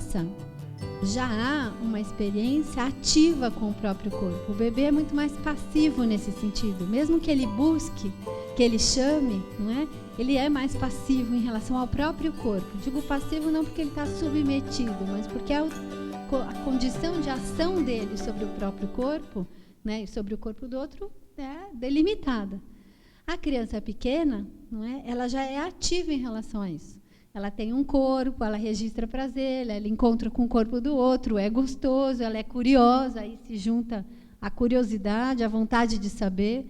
criança já há uma experiência ativa com o próprio corpo. O bebê é muito mais passivo nesse sentido. Mesmo que ele busque, que ele chame, não é? Ele é mais passivo em relação ao próprio corpo. Digo passivo não porque ele está submetido, mas porque a condição de ação dele sobre o próprio corpo, né, e sobre o corpo do outro, é delimitada. A criança pequena, não é? Ela já é ativa em relação a isso. Ela tem um corpo, ela registra prazer, ela encontra com o corpo do outro, é gostoso, ela é curiosa, aí se junta a curiosidade, a vontade de saber.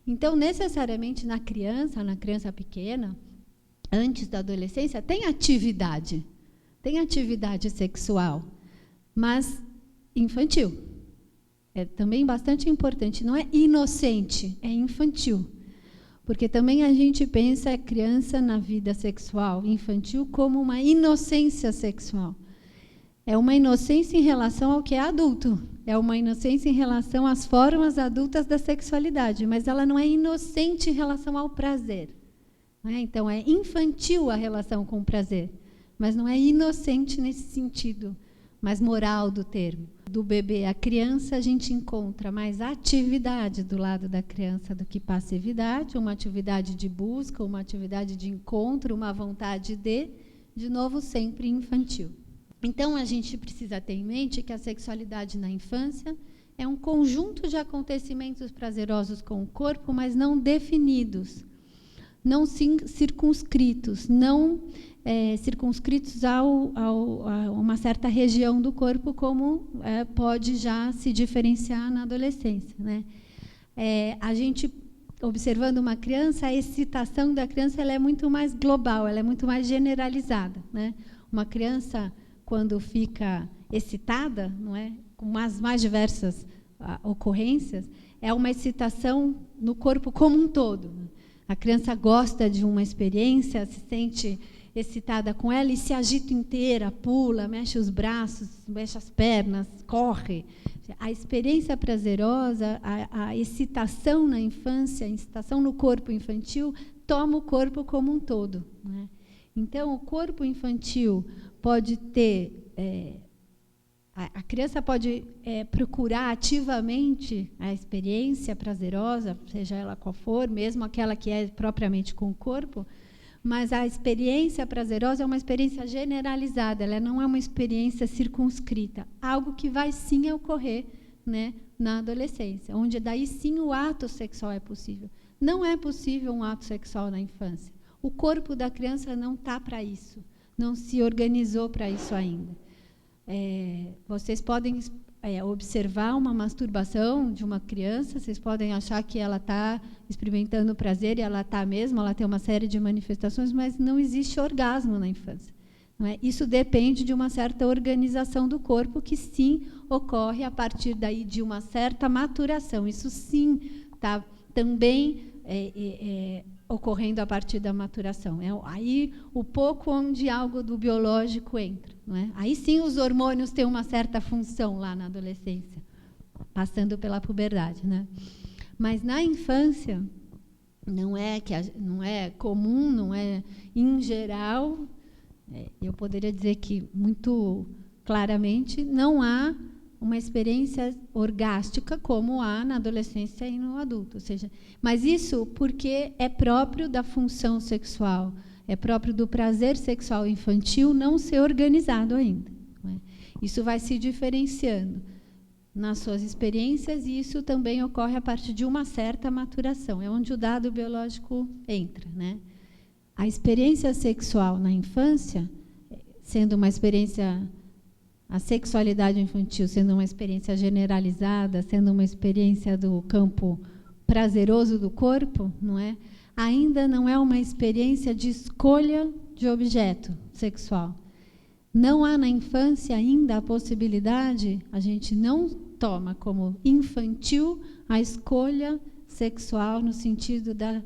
Então, necessariamente, na criança pequena, antes da adolescência, tem atividade sexual, mas infantil. É também bastante importante, não é inocente, é infantil. Porque também a gente pensa a criança na vida sexual infantil como uma inocência sexual. É uma inocência em relação ao que é adulto. É uma inocência em relação às formas adultas da sexualidade, mas ela não é inocente em relação ao prazer. Não é? Então, é infantil a relação com o prazer, mas não é inocente nesse sentido mais moral do termo. Do bebê à criança, a gente encontra mais atividade do lado da criança do que passividade, uma atividade de busca, uma atividade de encontro, uma vontade de novo, sempre infantil. Então, a gente precisa ter em mente que a sexualidade na infância é um conjunto de acontecimentos prazerosos com o corpo, mas não definidos, não circunscritos, não circunscritos a uma certa região do corpo, como pode já se diferenciar na adolescência, né? A gente, observando uma criança, a excitação da criança ela é muito mais global, ela é muito mais generalizada, né? Uma criança, quando fica excitada, não é? Com as mais diversas ocorrências, é uma excitação no corpo como um todo. A criança gosta de uma experiência, se sente excitada com ela e se agita inteira, pula, mexe os braços, mexe as pernas, corre. A experiência prazerosa, a excitação na infância, a excitação no corpo infantil, toma o corpo como um todo, né? Então, o corpo infantil pode ter... a criança pode procurar ativamente a experiência prazerosa, seja ela qual for, mesmo aquela que é propriamente com o corpo, mas a experiência prazerosa é uma experiência generalizada, ela não é uma experiência circunscrita, algo que vai sim ocorrer, né, na adolescência, onde daí sim o ato sexual é possível. Não é possível um ato sexual na infância. O corpo da criança não está para isso, não se organizou para isso ainda. Vocês podem observar uma masturbação de uma criança, vocês podem achar que ela está experimentando prazer, e ela está mesmo, ela tem uma série de manifestações, mas não existe orgasmo na infância. Não é? Isso depende de uma certa organização do corpo, que sim ocorre a partir daí de uma certa maturação. Isso sim está também ocorrendo a partir da maturação. É aí o pouco onde algo do biológico entra. Não é? Aí sim os hormônios têm uma certa função lá na adolescência, passando pela puberdade, né? Mas na infância não é comum, não é em geral, eu poderia dizer que muito claramente não há uma experiência orgástica como há na adolescência e no adulto, ou seja, mas isso porque é próprio da função sexual, é próprio do prazer sexual infantil não ser organizado ainda, não é? Isso vai se diferenciando nas suas experiências, e isso também ocorre a partir de uma certa maturação, é onde o dado biológico entra, né? A experiência sexual na infância, sendo uma experiência, a sexualidade infantil sendo uma experiência generalizada, sendo uma experiência do campo prazeroso do corpo, não é? Ainda não é uma experiência de escolha de objeto sexual. Não há na infância ainda a possibilidade, a gente não toma como infantil a escolha sexual no sentido da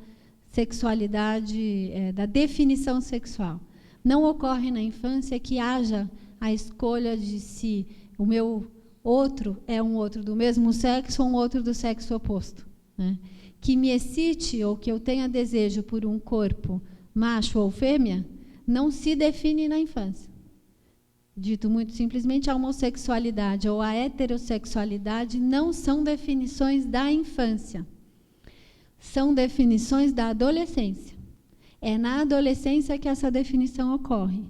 sexualidade, da definição sexual. Não ocorre na infância que haja a escolha de se o meu outro é um outro do mesmo sexo ou um outro do sexo oposto, né? Que me excite ou que eu tenha desejo por um corpo macho ou fêmea, não se define na infância. Dito muito simplesmente, a homossexualidade ou a heterossexualidade não são definições da infância. São definições da adolescência. É na adolescência que essa definição ocorre.